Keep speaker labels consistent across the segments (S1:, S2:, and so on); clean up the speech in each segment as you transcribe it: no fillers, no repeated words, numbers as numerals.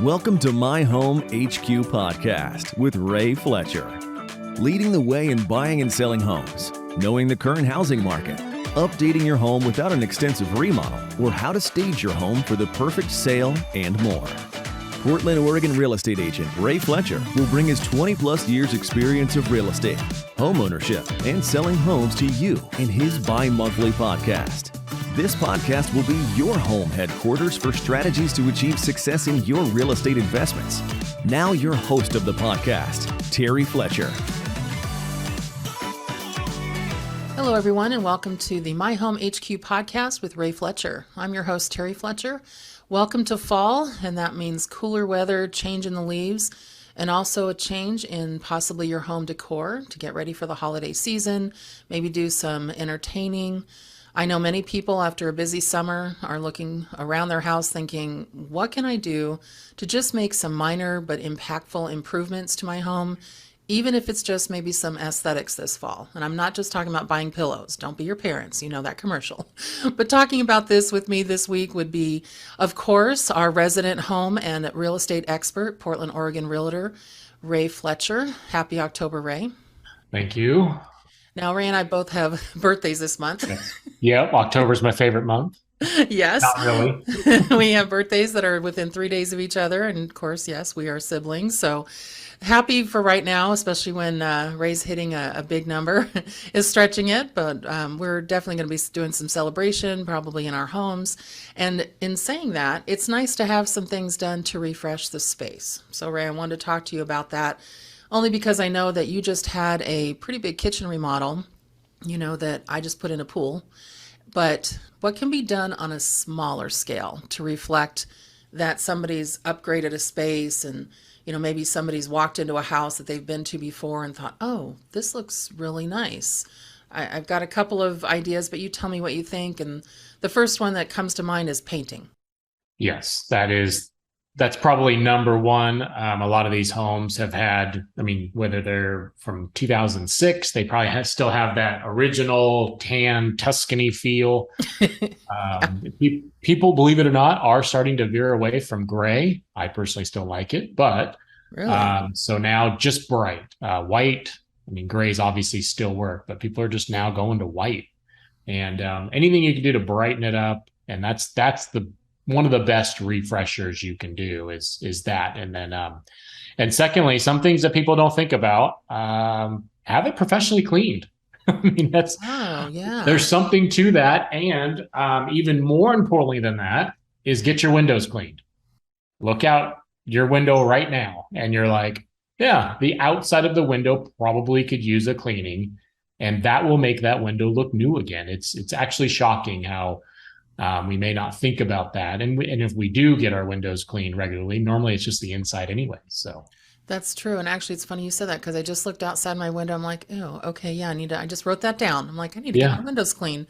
S1: Welcome to My Home HQ Podcast with Ray Fletcher. Leading the way in buying and selling homes, knowing the current housing market, updating your home without an extensive remodel, or how to stage your home for the perfect sale and more. Portland, Oregon real estate agent Ray Fletcher will bring his 20-plus years experience of real estate, home ownership, and selling homes to you in his bi-monthly podcast. This podcast will be your home headquarters for strategies to achieve success in your real estate investments. Now your host of the podcast, Terry Fletcher.
S2: Hello, everyone, and welcome to the My Home HQ podcast with Ray Fletcher. I'm your host, Terry Fletcher. Welcome to fall, and that means cooler weather, change in the leaves, and also a change in possibly your home decor to get ready for the holiday season, maybe do some entertaining. I know many people after a busy summer are looking around their house thinking, what can I do to just make some minor but impactful improvements to my home, even if it's just maybe some aesthetics this fall. And I'm not just talking about buying pillows. Don't be your parents. You know that commercial. But talking about this with me this week would be, of course, our resident home and real estate expert, Portland, Oregon realtor, Ray Fletcher. Happy October, Ray.
S3: Thank you.
S2: Now, Ray and I both have birthdays this month.
S3: Yep, October's my favorite month.
S2: Yes.
S3: Not really.
S2: We have birthdays that are within 3 days of each other. And of course, yes, we are siblings. So happy for right now, especially when Ray's hitting a big number, is stretching it. But we're definitely going to be doing some celebration, probably in our homes. And in saying that, it's nice to have some things done to refresh the space. So Ray, I wanted to talk to you about that. Only because I know that you just had a pretty big kitchen remodel, you know, that I just put in a pool. But what can be done on a smaller scale to reflect that somebody's upgraded a space and, you know, maybe somebody's walked into a house that they've been to before and thought, oh, this looks really nice. I've got a couple of ideas, but you tell me what you think. And the first one that comes to mind is painting.
S3: Yes, that's probably number one. A lot of these homes have had, whether they're from 2006, they probably still have that original tan Tuscany feel. People, believe it or not, are starting to veer away from gray. I personally still like it, but really? So now just bright, white. Grays obviously still work, but people are just now going to white, and anything you can do to brighten it up. And that's the one of the best refreshers you can do is that. And then, and secondly, some things that people don't think about, have it professionally cleaned. There's something to that. And even more importantly than that is get your windows cleaned. Look out your window right now. And you're like, yeah, the outside of the window probably could use a cleaning, and that will make that window look new again. It's actually shocking how, we may not think about that. And if we do get our windows cleaned regularly, normally it's just the inside anyway. So
S2: that's true. And actually, it's funny you said that because I just looked outside my window. I'm like, oh, okay, yeah, I just wrote that down. I'm like, I need to get my windows clean.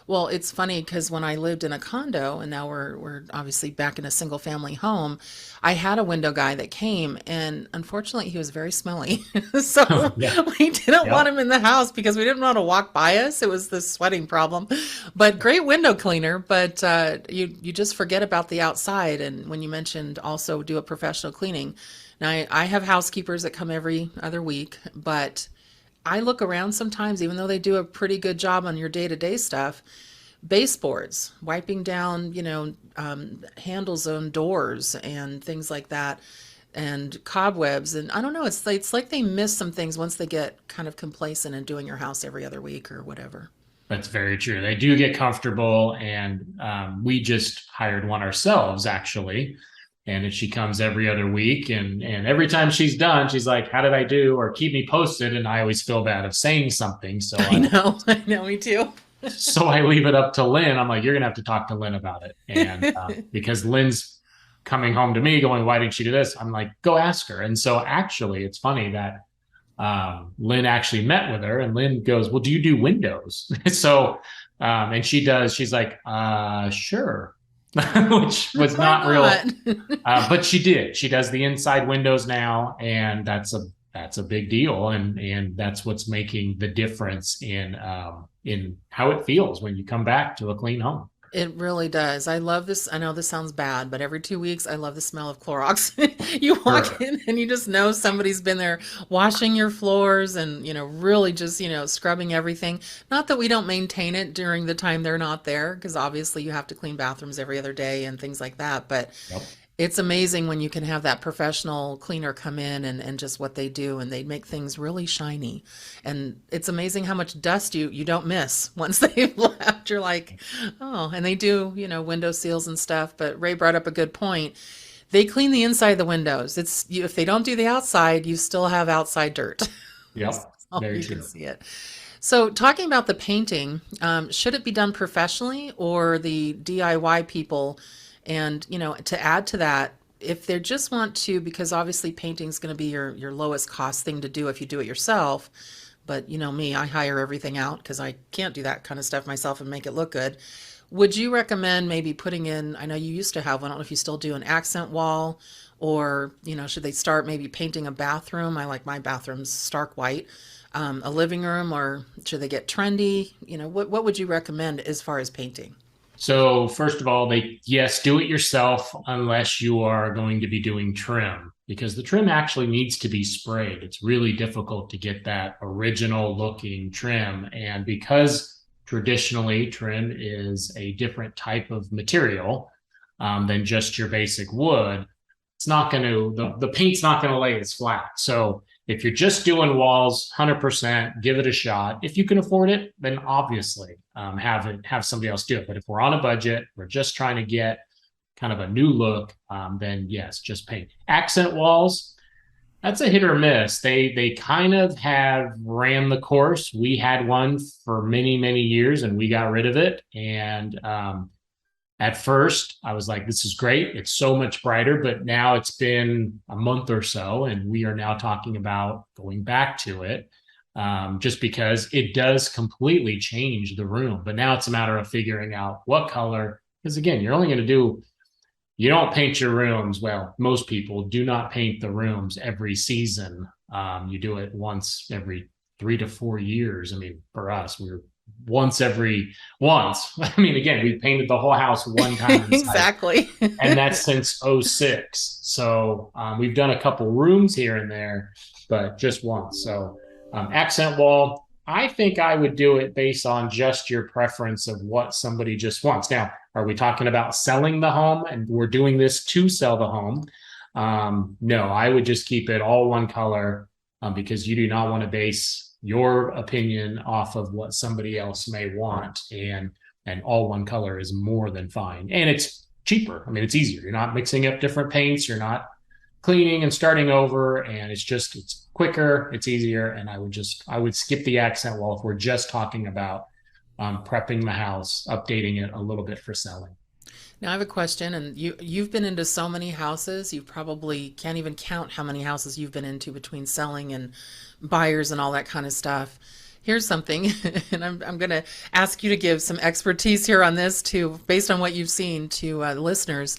S2: Well, it's funny because when I lived in a condo, and now we're obviously back in a single family home, I had a window guy that came, and unfortunately he was very smelly. So we didn't want him in the house because we didn't want to walk by us. It was the sweating problem. But great window cleaner, but you just forget about the outside. And when you mentioned also do a professional cleaning. Now I have housekeepers that come every other week, but I look around sometimes, even though they do a pretty good job on your day-to-day stuff, baseboards, wiping down, handles on doors and things like that, and cobwebs. And I don't know, it's like they miss some things once they get kind of complacent in doing your house every other week or whatever.
S3: That's very true. They do get comfortable, and we just hired one ourselves, actually. And she comes every other week, and every time she's done, she's like, how did I do? Or keep me posted. And I always feel bad of saying something. So I know,
S2: me too.
S3: So I leave it up to Lynn. I'm like, you're going to have to talk to Lynn about it. And because Lynn's coming home to me going, why didn't she do this? I'm like, go ask her. And so actually, it's funny that Lynn actually met with her, and Lynn goes, well, do you do windows? So, and she does, she's like, sure. Which was not real, but she did. She does the inside windows now, and that's a big deal, and that's what's making the difference in how it feels when you come back to a clean home.
S2: It really does. I love this. I know this sounds bad, but every 2 weeks, I love the smell of Clorox. You walk
S3: Sure.
S2: in and you just know somebody's been there washing your floors and, really just, scrubbing everything. Not that we don't maintain it during the time they're not there, because obviously you have to clean bathrooms every other day and things like that. But
S3: Yep.
S2: it's amazing when you can have that professional cleaner come in and just what they do, and they make things really shiny. And it's amazing how much dust you don't miss once they've left. You're like, oh, and they do, window seals and stuff. But Ray brought up a good point. They clean the inside of the windows. If they don't do the outside, you still have outside dirt.
S3: Yep.
S2: Oh,
S3: Very
S2: you can
S3: true.
S2: see it. So, talking about the painting, should it be done professionally or the DIY people? And, to add to that, if they just want to, because obviously painting is going to be your lowest cost thing to do if you do it yourself. But me, I hire everything out because I can't do that kind of stuff myself and make it look good. Would you recommend maybe putting in, I know you used to have one, I don't know if you still do, an accent wall, or, should they start maybe painting a bathroom? I like my bathrooms stark white. A living room, or should they get trendy? What would you recommend as far as painting?
S3: So first of all, yes, do it yourself unless you are going to be doing trim, because the trim actually needs to be sprayed. It's really difficult to get that original looking trim. And because traditionally trim is a different type of material than just your basic wood, it's not going to, the paint's not going to lay as flat. So if you're just doing walls, 100%, give it a shot. If you can afford it, then obviously have somebody else do it. But if we're on a budget, we're just trying to get kind of a new look, then yes, just paint. Accent walls, that's a hit or miss. They kind of have ran the course. We had one for many, many years and we got rid of it. And at first, I was like, this is great. It's so much brighter. But now it's been a month or so, and we are now talking about going back to it, just because it does completely change the room. But now it's a matter of figuring out what color, because again, you're only going to you don't paint your rooms. Well, most people do not paint the rooms every season. You do it once every 3 to 4 years. I mean, for us, we're once. I mean, again, we painted the whole house one time inside,
S2: Exactly.
S3: and that's since '06. So we've done a couple rooms here and there, but just once. So accent wall, I think I would do it based on just your preference of what somebody just wants. Now, are we talking about selling the home and we're doing this to sell the home? No, I would just keep it all one color, because you do not want to base your opinion off of what somebody else may want. And all one color is more than fine. And it's cheaper. I mean, it's easier. You're not mixing up different paints. You're not cleaning and starting over. And it's quicker, it's easier. And I would skip the accent wall if we're just talking about prepping the house, updating it a little bit for selling.
S2: Now I have a question, and you've been into so many houses, you probably can't even count how many houses you've been into between selling and buyers and all that kind of stuff. Here's something, and I'm going to ask you to give some expertise here on this too, based on what you've seen, to listeners.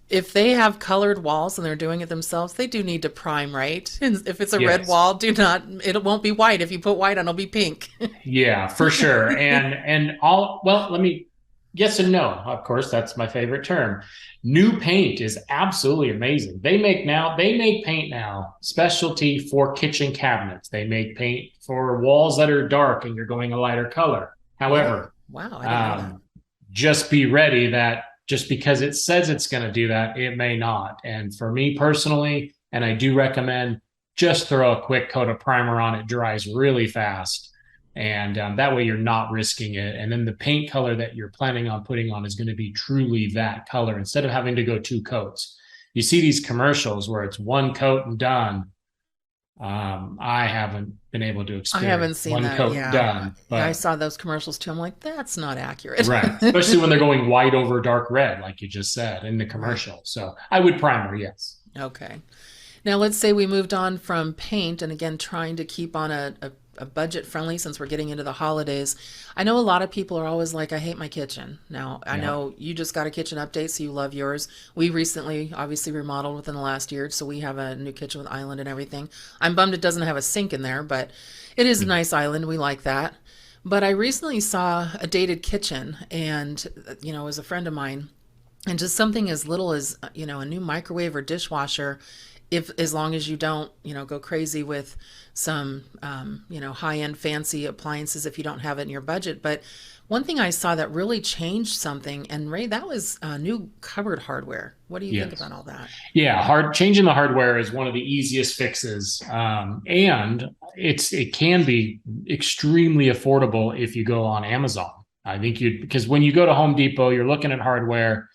S2: If they have colored walls and they're doing it themselves, they do need to prime, right? And if it's a red
S3: Yes.
S2: wall, it won't be white. If you put white on, it'll be pink.
S3: Yeah, for sure. Let me, yes and no. Of course, that's my favorite term. New paint is absolutely amazing. They make paint now specialty for kitchen cabinets. They make paint for walls that are dark and you're going a lighter color.
S2: Oh,
S3: However,
S2: wow, I didn't know that.
S3: just be ready that just because it says it's going to do that, it may not. And for me personally, and I do recommend, just throw a quick coat of primer on. It dries really fast. And that way you're not risking it. And then the paint color that you're planning on putting on is going to be truly that color instead of having to go 2 coats. You see these commercials where it's 1 coat and done. I haven't been able to
S2: I haven't
S3: experience
S2: seen
S3: one
S2: that.
S3: coat
S2: Yeah.
S3: done,
S2: Yeah, I
S3: but
S2: saw those commercials too. I'm like, that's not accurate.
S3: right, especially when they're going white over dark red, like you just said in the
S2: Right.
S3: commercial. So I would primer, yes.
S2: Okay. Now let's say we moved on from paint and again trying to keep on a budget friendly since we're getting into the holidays. I know a lot of people are always like, I hate my kitchen. Now, I
S3: Yeah.
S2: know you just got a kitchen update, so you love yours. We recently obviously remodeled within the last year, so we have a new kitchen with island and everything. I'm bummed it doesn't have a sink in there, but it is a nice island. We like that. But I recently saw a dated kitchen, and it was a friend of mine, and just something as little as a new microwave or dishwasher, if as long as you don't go crazy with some high end fancy appliances if you don't have it in your budget. But one thing I saw that really changed something, and Ray, that was new cupboard hardware. What do you think
S3: Yes.
S2: about all that?
S3: Yeah, changing the hardware is one of the easiest fixes, and it can be extremely affordable if you go on Amazon. I think because when you go to Home Depot, you're looking at hardware,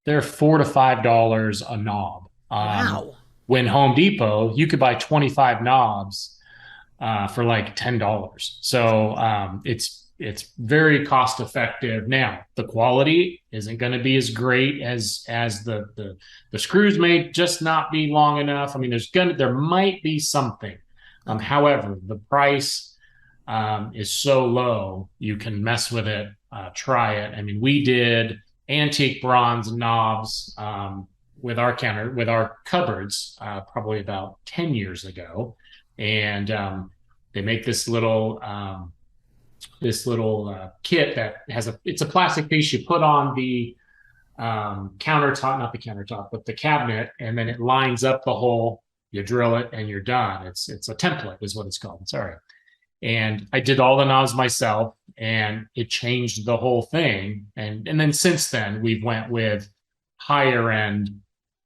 S3: they're $4 to $5 a knob.
S2: Wow.
S3: When Home Depot, you could buy 25 knobs for like $10. So it's very cost effective. Now the quality isn't going to be as great as the screws may just not be long enough. I mean, there might be something.
S2: Okay.
S3: However, the price is so low, you can mess with it, try it. I mean, we did antique bronze knobs with our cupboards probably about 10 years ago, and they make this little kit that it's a plastic piece you put on the countertop, not the countertop, but the cabinet, and then it lines up the hole. You drill it and you're done. It's a template is what it's called. Sorry. And I did all the knobs myself, and it changed the whole thing. And then since then we've went with higher end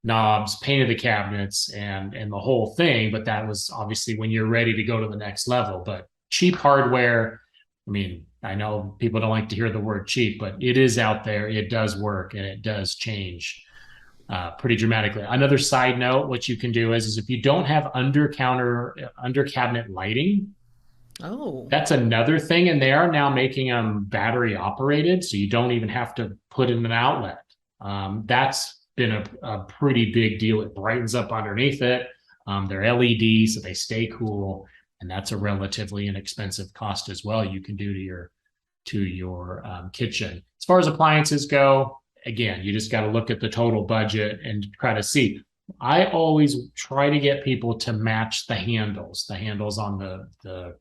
S3: knobs, painted the cabinets, and the whole thing. But that was obviously when you're ready to go to the next level. But cheap hardware, I mean, I know people don't like to hear the word cheap, but it is out there. It does work, and it does change pretty dramatically. Another side note, what you can do is if you don't have under cabinet lighting, that's another thing. And they are now making them battery operated, so you don't even have to put in an outlet. That's been a pretty big deal. It brightens up underneath it. They're LED, so they stay cool. And that's a relatively inexpensive cost as well. You can do to your kitchen. As far as appliances go, again, you just got to look at the total budget and try to see. I always try to get people to match the handles on the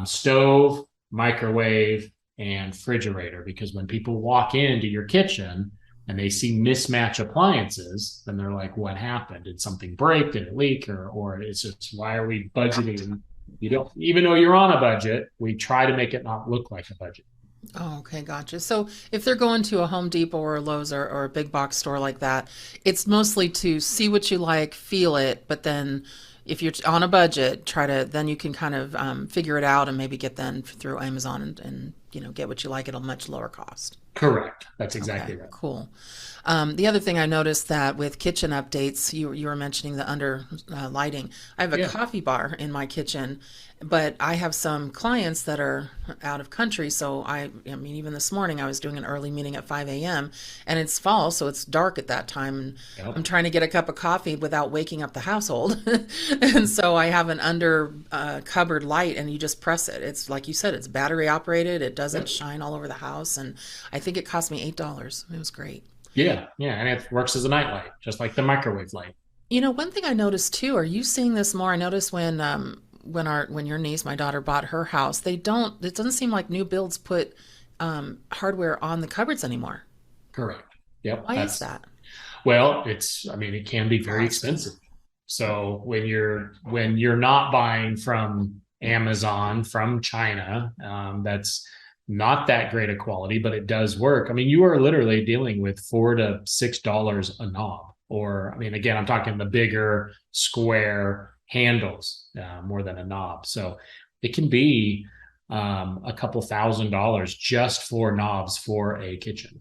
S3: stove, microwave, and refrigerator, because when people walk into your kitchen and they see mismatch appliances, then they're like, what happened? Did something break? Did it leak? Or it's just, why are we budgeting? You don't, even though you're on a budget, we try to make it not look like a budget.
S2: Oh, okay, gotcha. So if they're going to a Home Depot or a Lowe's or a big box store like that, it's mostly to see what you like, feel it, but then if you're on a budget, then you can kind of figure it out and maybe get then through Amazon and get what you like at a much lower cost.
S3: Correct. That's exactly
S2: Okay,
S3: right.
S2: cool. The other thing I noticed that with kitchen updates, you were mentioning the under lighting. I have a coffee bar in my kitchen, but I have some clients that are out of country. So I mean, even this morning I was doing an early meeting at 5 a.m. and it's fall, so it's dark at that time. And I'm trying to get a cup of coffee without waking up the household. And so I have an under cupboard light, and you just press it. It's like you said, it's battery operated. It doesn't shine all over the house. And I think it cost me $8. It was great.
S3: Yeah, and it works as a nightlight, just like the microwave light.
S2: One thing I noticed too, are you seeing this more? I noticed when your niece, my daughter, bought her house, it doesn't seem like new builds put hardware on the cupboards anymore.
S3: Correct. Yep.
S2: Why is that?
S3: Well, it can be very expensive. So when you're not buying from Amazon, from China, that's not that great a quality, but it does work. I mean, you are literally dealing with $4 to $6 a knob. Or, I mean, again, I'm talking the bigger square handles more than a knob. So it can be a couple $1,000s just for knobs for a kitchen.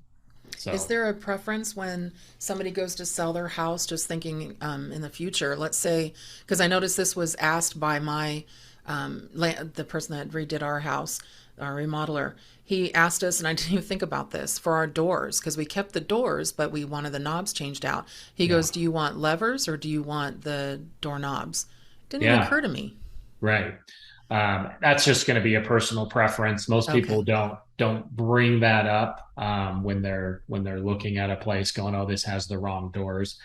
S3: So,
S2: is there a preference when somebody goes to sell their house, just thinking in the future, let's say, because I noticed this was asked by the person that redid our house, our remodeler. He asked us, and I didn't even think about this, for our doors, because we kept the doors, but we wanted the knobs changed out. He goes, do you want levers or do you want the door knobs? Didn't even occur to me.
S3: Right. That's just going to be a personal preference. Most people don't bring that up when they're looking at a place going, oh, this has the wrong doors.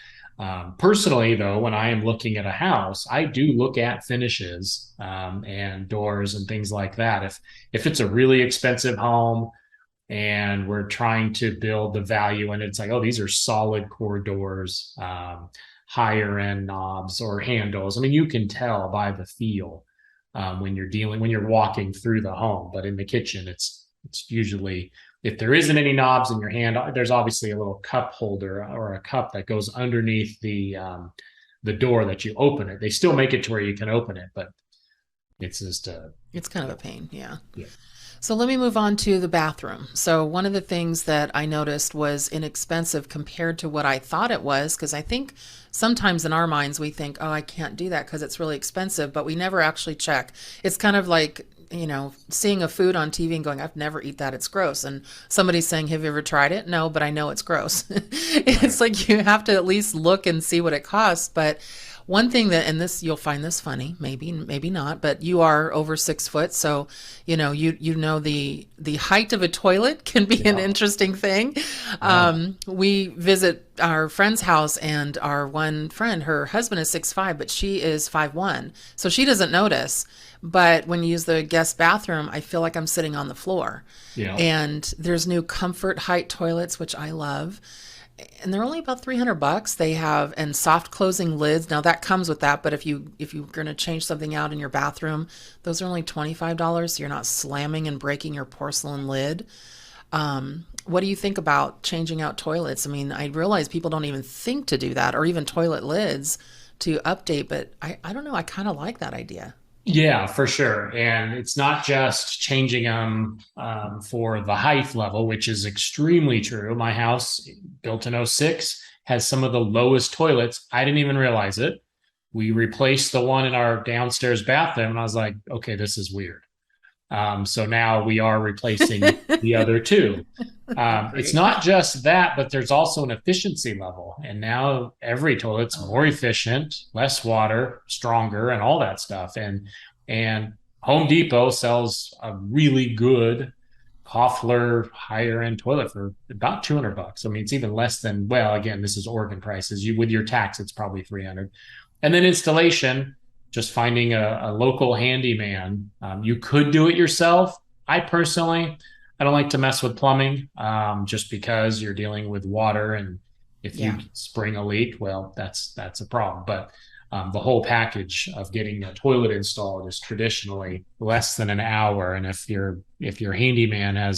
S3: Personally, though, when I am looking at a house, I do look at finishes and doors and things like that. If it's a really expensive home and we're trying to build the value, and it's like, oh, these are solid core doors, higher end knobs or handles. I mean, you can tell by the feel when you're walking through the home. But in the kitchen, it's usually, if there isn't any knobs in your hand, there's obviously a little cup holder or a cup that goes underneath the door that you open it. They still make it to where you can open it, but it's just
S2: it's kind of a pain. Yeah.
S3: Yeah.
S2: So let me move on to the bathroom. So one of the things that I noticed was inexpensive compared to what I thought it was, because I think sometimes in our minds we think, oh, I can't do that because it's really expensive, but we never actually check. It's kind of like, seeing a food on TV and going, I've never eat that, it's gross. And somebody's saying, have you ever tried it? No, but I know it's gross. It's like you have to at least look and see what it costs. But one thing that, and this, you'll find this funny, maybe not, but you are over 6 foot. So, you know the height of a toilet can be an interesting thing. We visit our friend's house, and our one friend, her husband is 6'5", but she is 5'1". So she doesn't notice. But when you use the guest bathroom, I feel like I'm sitting on the floor.
S3: Yeah.
S2: And there's new comfort height toilets, which I love. And they're only about $300. They have, and soft closing lids. Now that comes with that, but if you're going to change something out in your bathroom, those are only $25. So you're not slamming and breaking your porcelain lid. What do you think about changing out toilets? I mean, I realize people don't even think to do that, or even toilet lids to update, but I don't know. I kind of like that idea.
S3: Yeah, for sure. And it's not just changing them for the height level, which is extremely true. My house, built in '06, has some of the lowest toilets. I didn't even realize it. We replaced the one in our downstairs bathroom, and I was like, okay, this is weird. So now we are replacing the other two. It's not just that, but there's also an efficiency level. And now every toilet's more efficient, less water, stronger, and all that stuff. And Home Depot sells a really good Hoffler higher end toilet for about $200. I mean, it's even less than, well, again, this is Oregon prices. With your tax, it's probably $300. And then installation, just finding a local handyman. You could do it yourself. I don't like to mess with plumbing, just because you're dealing with water, and if you spring a leak, well, that's a problem. But the whole package of getting a toilet installed is traditionally less than an hour. And if your handyman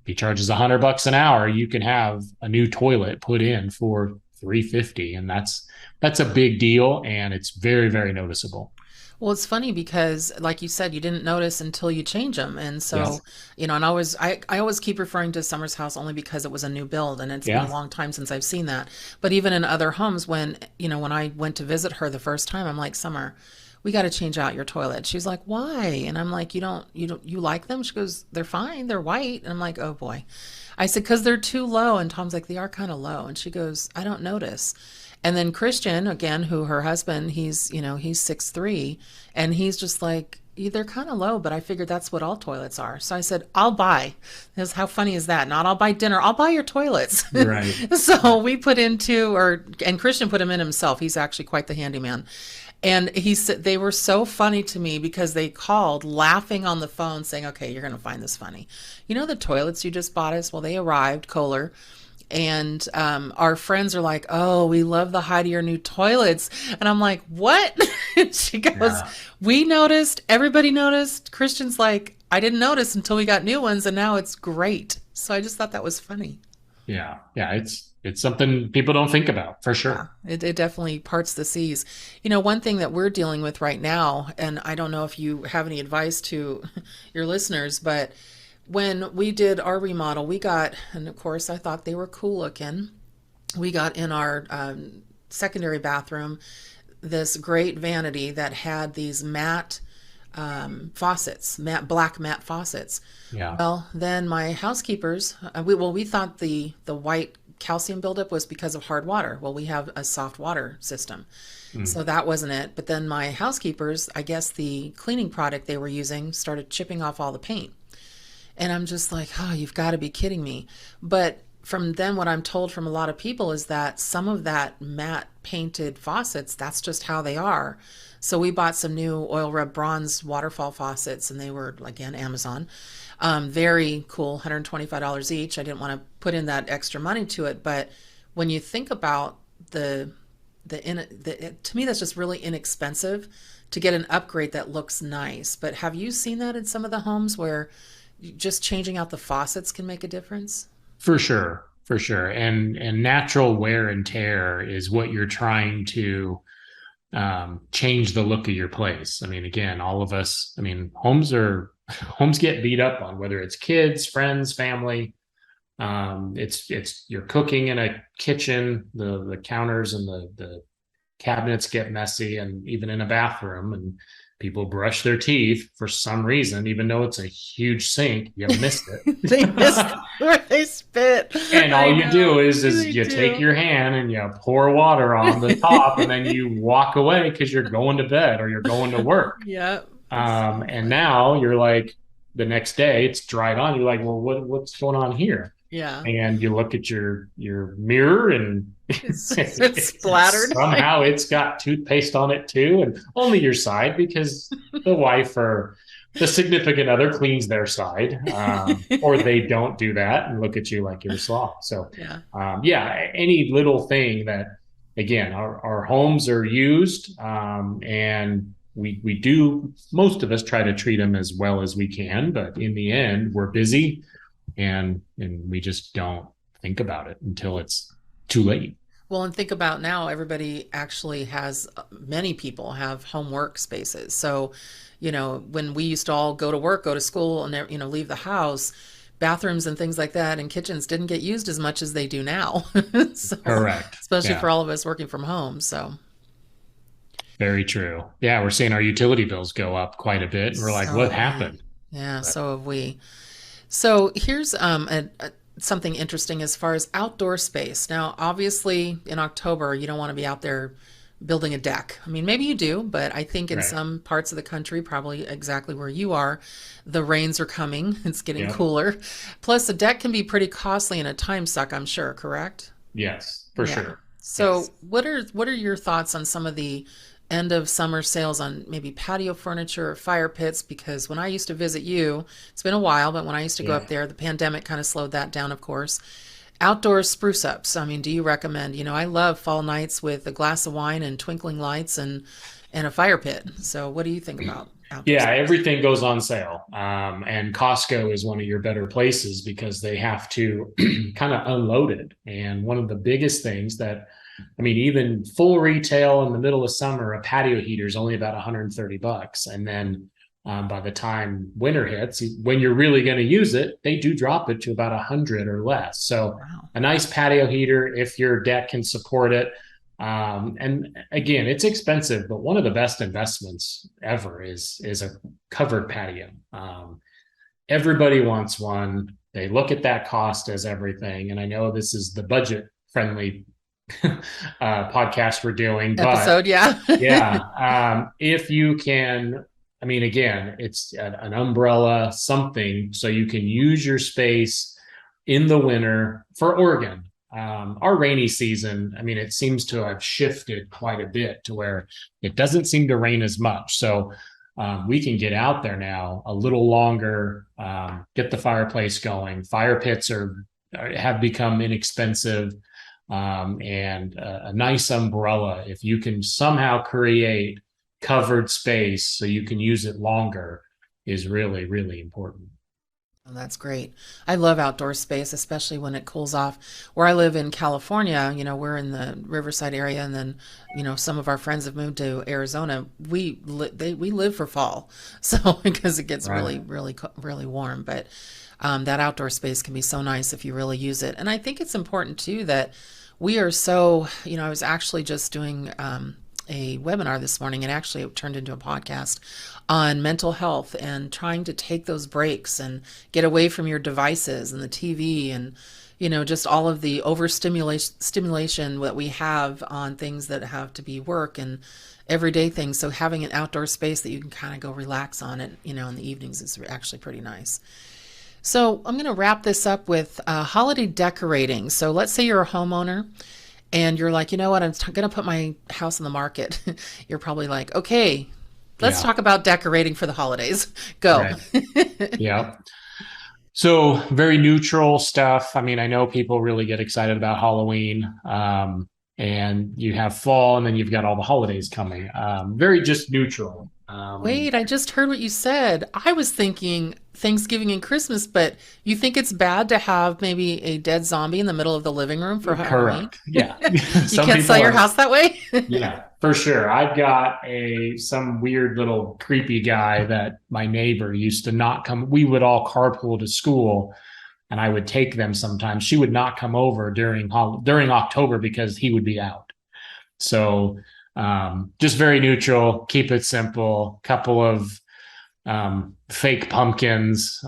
S3: he charges $100 an hour, you can have a new toilet put in for $350, and that's a big deal, and it's very, very noticeable.
S2: Well, it's funny because, like you said, you didn't notice until you change them. And so, and I always keep referring to Summer's house only because it was a new build, and it's been a long time since I've seen that. But even in other homes, when I went to visit her the first time, I'm like, Summer, we got to change out your toilet. She's like, why? And I'm like, you like them? She goes, they're fine. They're white. And I'm like, oh boy. I said, because they're too low. And Tom's like, they are kind of low. And she goes, I don't notice. And then Christian, again, who her husband, he's 6'3", and he's just like, they're kind of low, but I figured that's what all toilets are. So I said, I'll buy. How funny is that? Not I'll buy dinner, I'll buy your toilets.
S3: Right.
S2: So we put and Christian put him in himself. He's actually quite the handyman. And he said, they were so funny to me because they called laughing on the phone saying, okay, you're going to find this funny. You know, the toilets you just bought us? Well, they arrived, Kohler. And our friends are like, oh, we love the height of your new toilets. And I'm like, what? She goes, we noticed, everybody noticed. Christian's like, I didn't notice until we got new ones, and now it's great. So I just thought that was funny.
S3: Yeah. It's something people don't think about, for sure.
S2: Yeah, it definitely parts the seas. One thing that we're dealing with right now, and I don't know if you have any advice to your listeners, but when we did our remodel, we got, and of course I thought they were cool looking, we got in our secondary bathroom this great vanity that had these matte faucets, black matte faucets.
S3: Yeah.
S2: Well, then my housekeepers, we thought the white calcium buildup was because of hard water. Well, we have a soft water system. So that wasn't it. But then my housekeepers, I guess the cleaning product they were using started chipping off all the paint. And I'm just like, oh, you've got to be kidding me. But from then what I'm told from a lot of people is that some of that matte painted faucets, that's just how they are. So we bought some new oil rub bronze waterfall faucets, and they were, again, Amazon. Very cool, $125 each. I didn't want to put in that extra money to it, but when you think about to me, that's just really inexpensive to get an upgrade that looks nice. But have you seen that in some of the homes where just changing out the faucets can make a difference?
S3: For sure, for sure. And natural wear and tear is what you're trying to change the look of your place. I mean, again, all of us, I mean, homes get beat up on, whether it's kids, friends, family. It's you're cooking in a kitchen, the counters and the cabinets get messy, and even in a bathroom, and people brush their teeth for some reason, even though it's a huge sink, you miss it.
S2: They miss where they spit.
S3: And all you do is you take your hand and you pour water on the top, and then you walk away because you're going to bed or you're going to work.
S2: Yeah.
S3: And now you're like, the next day it's dried on. You're like, well, what's going on here?
S2: Yeah.
S3: And you look at your mirror, and
S2: it's splattered.
S3: Somehow it's got toothpaste on it too, and only your side, because the wife or the significant other cleans their side, or they don't do that and look at you like you're a sloth. So any little thing that, again, our homes are used, and we do, most of us try to treat them as well as we can, but in the end, we're busy. And we just don't think about it until it's too late.
S2: Well, and think about now, everybody actually many people have home work spaces. So, when we used to all go to work, go to school, and, leave the house, bathrooms and things like that and kitchens didn't get used as much as they do now. So,
S3: correct.
S2: Especially for all of us working from home. So.
S3: Very true. Yeah, we're seeing our utility bills go up quite a bit. And we're like, what happened?
S2: Yeah, so have we. So here's something interesting as far as outdoor space. Now, obviously, in October, you don't want to be out there building a deck. I mean, maybe you do, but I think in some parts of the country, probably exactly where you are, the rains are coming. It's getting cooler. Plus, a deck can be pretty costly and a time suck, I'm sure, correct?
S3: Yes, for sure.
S2: So what are your thoughts on some of the end of summer sales on maybe patio furniture or fire pits? Because when I used to visit you, it's been a while, but when I used to go up there, the pandemic kind of slowed that down, of course. Outdoor spruce ups. I mean, do you recommend? I love fall nights with a glass of wine and twinkling lights and a fire pit. So what do you think about outdoor space?
S3: Everything goes on sale. And Costco is one of your better places because they have to kind of unload it. And one of the biggest things that, I mean, even full retail in the middle of summer, a patio heater is only about $130. And then by the time winter hits, when you're really going to use it, they do drop it to about 100 or less. So a nice patio heater, if your deck can support it. And again, it's expensive, but one of the best investments ever is a covered patio. Everybody wants one. They look at that cost as everything. And I know this is the budget friendly podcast we're doing,
S2: episode,
S3: if you can, I mean, again, it's an umbrella, something so you can use your space in the winter. For Oregon, our rainy season, I mean, it seems to have shifted quite a bit to where it doesn't seem to rain as much, so we can get out there now a little longer, get the fireplace going. Fire pits have become inexpensive. And a nice umbrella, if you can somehow create covered space so you can use it longer, is really, really important.
S2: Oh, that's great. I love outdoor space, especially when it cools off. Where I live in California, we're in the Riverside area, and then, some of our friends have moved to Arizona. We live for fall, so because it gets really, really, really warm. But that outdoor space can be so nice if you really use it. And I think it's important too that we are so, I was actually just doing a webinar this morning, and actually it turned into a podcast on mental health and trying to take those breaks and get away from your devices and the TV and, just all of the overstimulation that we have on things that have to be work and everyday things. So having an outdoor space that you can kind of go relax on it, in the evenings is actually pretty nice. So I'm going to wrap this up with holiday decorating. So let's say you're a homeowner and you're like, you know what, I'm going to put my house on the market. You're probably like, okay, let's talk about decorating for the holidays. Go.
S3: Right. Yeah. So very neutral stuff. I mean, I know people really get excited about Halloween, and you have fall, and then you've got all the holidays coming. Very just neutral.
S2: Wait, I just heard what you said. I was thinking Thanksgiving and Christmas, but you think it's bad to have maybe a dead zombie in the middle of the living room for Halloween?
S3: Correct. Yeah.
S2: You can't sell your house that way?
S3: Yeah, for sure. I've got some weird little creepy guy that my neighbor used to not come. We would all carpool to school, and I would take them sometimes. She would not come over during October because he would be out. So just very neutral, keep it simple, couple of fake pumpkins,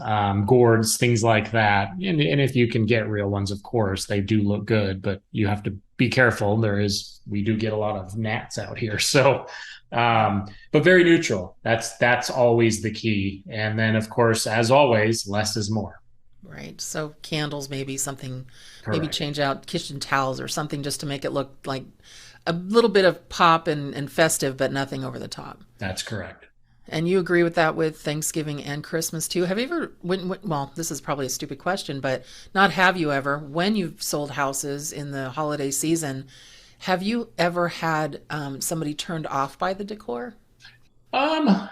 S3: gourds, things like that. And if you can get real ones, of course, they do look good, but you have to be careful. We do get a lot of gnats out here. So, but very neutral. That's always the key. And then, of course, as always, less is more.
S2: Right. So candles, maybe something,
S3: Correct.
S2: maybe change out kitchen towels or something just to make it look like a little bit of pop and festive, but nothing over the top.
S3: That's correct.
S2: And you agree with that with Thanksgiving and Christmas too? Have you ever, well, this is probably a stupid question, but not have you ever, when you've sold houses in the holiday season, have you ever had somebody turned off by the decor?
S3: No,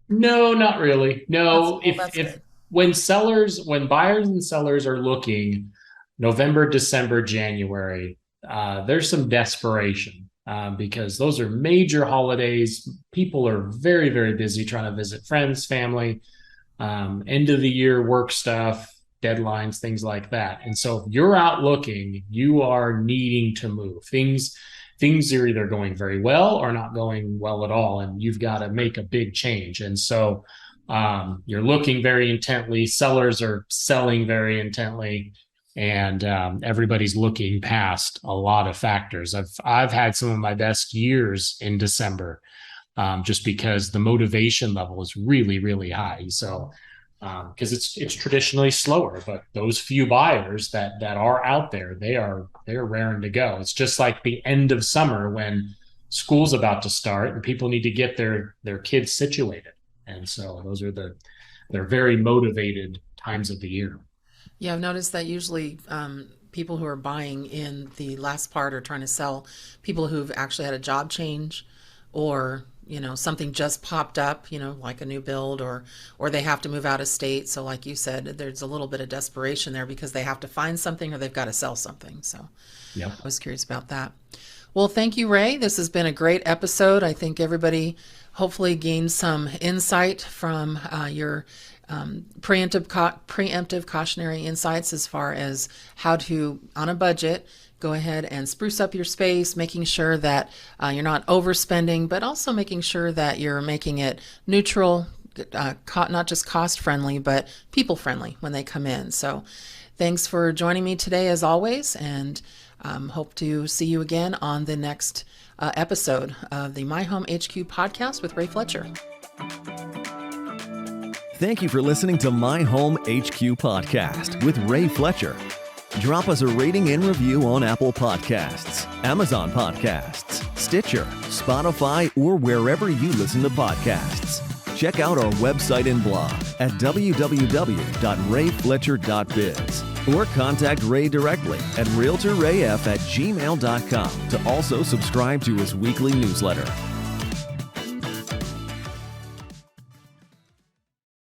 S3: not really. No, when buyers and sellers are looking November, December, January, there's some desperation because those are major holidays. People are very, very busy trying to visit friends, family, end of the year work stuff, deadlines, things like that. And so if you're out looking, you are needing to move. Things are either going very well or not going well at all, and you've got to make a big change. And so you're looking very intently. Sellers are selling very intently. And everybody's looking past a lot of factors. I've had some of my best years in December, just because the motivation level is really, really high. So because it's traditionally slower, but those few buyers that are out there, they're raring to go. It's just like the end of summer when school's about to start and people need to get their kids situated. And so they're very motivated times of the year.
S2: Yeah, I've noticed that usually people who are buying in the last part are trying to sell people who've actually had a job change or, something just popped up, like a new build or they have to move out of state. So like you said, there's a little bit of desperation there because they have to find something or they've got to sell something. So
S3: yep. I
S2: was curious about that. Well, thank you, Ray. This has been a great episode. I think everybody hopefully gained some insight from your preemptive cautionary insights as far as how to, on a budget, go ahead and spruce up your space, making sure that you're not overspending, but also making sure that you're making it neutral, not just cost friendly, but people friendly when they come in. So thanks for joining me today as always, and hope to see you again on the next episode of the My Home HQ podcast with Ray Fletcher.
S1: Thank you for listening to My Home HQ podcast with Ray Fletcher. Drop us a rating and review on Apple Podcasts, Amazon Podcasts, Stitcher, Spotify, or wherever you listen to podcasts. Check out our website and blog at www.rayfletcher.biz or contact Ray directly at realtorrayf@gmail.com to also subscribe to his weekly newsletter.